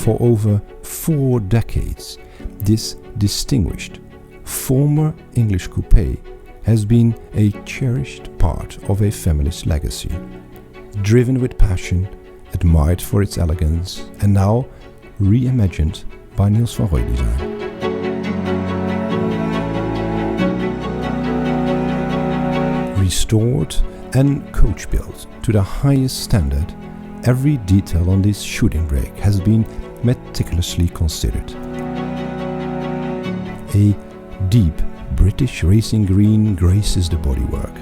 For over 4 decades, this distinguished former English coupe has been a cherished part of a family's legacy. Driven with passion, admired for its elegance, and now reimagined by Niels van Roij Design. Restored and coach-built to the highest standard, every detail on this shooting brake has been meticulously considered. A deep British racing green graces the bodywork,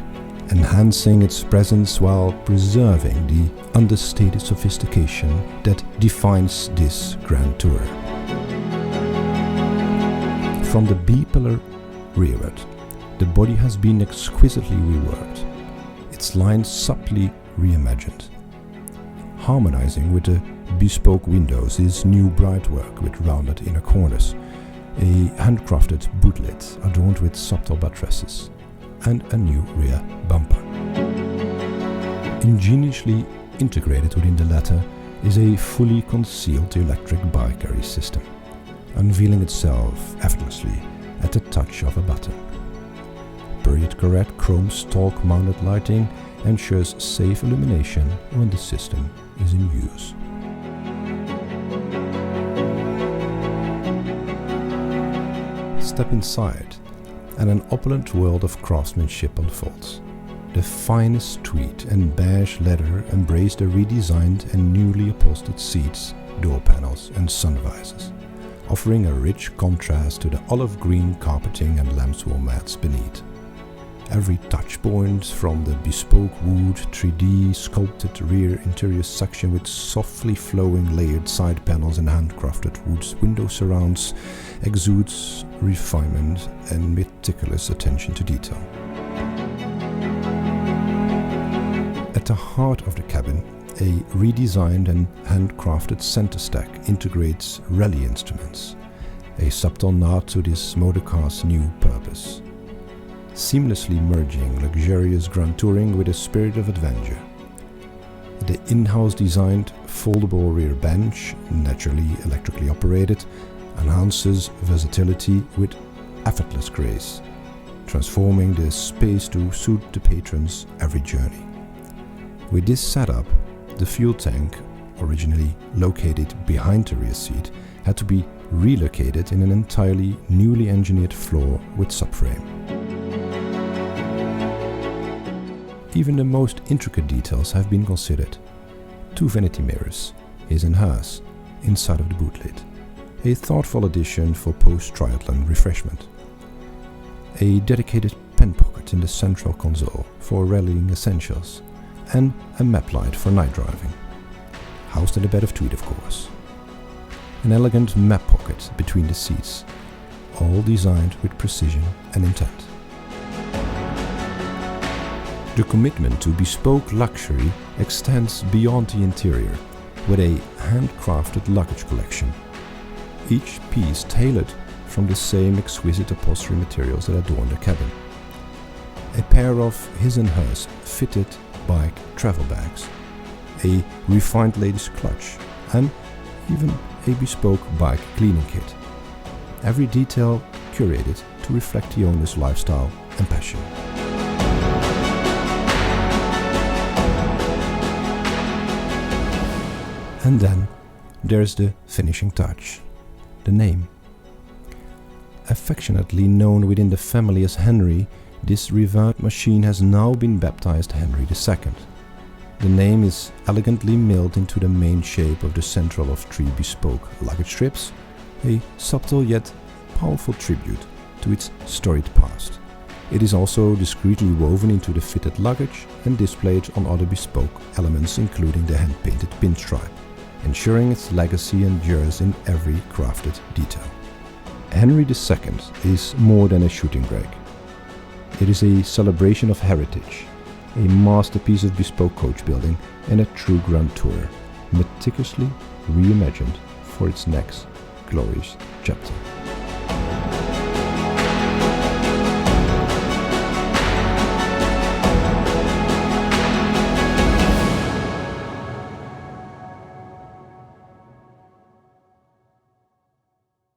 enhancing its presence while preserving the understated sophistication that defines this Grand Tourer. From the B-pillar rearward, the body has been exquisitely reworked, its lines subtly reimagined. Harmonizing with the bespoke windows is new brightwork with rounded inner corners, a handcrafted bootlet adorned with subtle buttresses, and a new rear bumper. Ingeniously integrated within the latter is a fully concealed electric bike carry system, unveiling itself effortlessly at the touch of a button. Period-correct chrome stalk-mounted lighting ensures safe illumination when the system is in use. Step inside, and an opulent world of craftsmanship unfolds. The finest tweed and beige leather embrace the redesigned and newly upholstered seats, door panels and sun visors, offering a rich contrast to the olive green carpeting and lambswool mats beneath. Every touch point, from the bespoke wood 3D sculpted rear interior section with softly flowing layered side panels and handcrafted wood window surrounds, exudes refinement and meticulous attention to detail. At the heart of the cabin, a redesigned and handcrafted center stack integrates rally instruments, a subtle nod to this motorcar's new purpose, seamlessly merging luxurious grand touring with a spirit of adventure. The in-house designed foldable rear bench, naturally electrically operated, enhances versatility with effortless grace, transforming the space to suit the patron's every journey. With this setup, the fuel tank, originally located behind the rear seat, had to be relocated in an entirely newly engineered floor with subframe. Even the most intricate details have been considered. 2 vanity mirrors, his and hers, inside of the boot lid. A thoughtful addition for post-triathlon refreshment. A dedicated pen pocket in the central console for rallying essentials, and a map light for night driving. Housed in a bed of tweed, of course. An elegant map pocket between the seats, all designed with precision and intent. The commitment to bespoke luxury extends beyond the interior with a handcrafted luggage collection, each piece tailored from the same exquisite upholstery materials that adorn the cabin. A pair of his and hers fitted bike travel bags, a refined ladies clutch, and even a bespoke bike cleaning kit. Every detail curated to reflect the owner's lifestyle and passion. And then there's the finishing touch, the name. Affectionately known within the family as Henry, this revered machine has now been baptized Henry II. The name is elegantly milled into the main shape of the central of 3 bespoke luggage strips, a subtle yet powerful tribute to its storied past. It is also discreetly woven into the fitted luggage and displayed on other bespoke elements, including the hand-painted pinstripe, ensuring its legacy endures in every crafted detail. Henry II is more than a shooting brake. It is a celebration of heritage, a masterpiece of bespoke coach building, and a true Grand Tourer, meticulously reimagined for its next glorious chapter.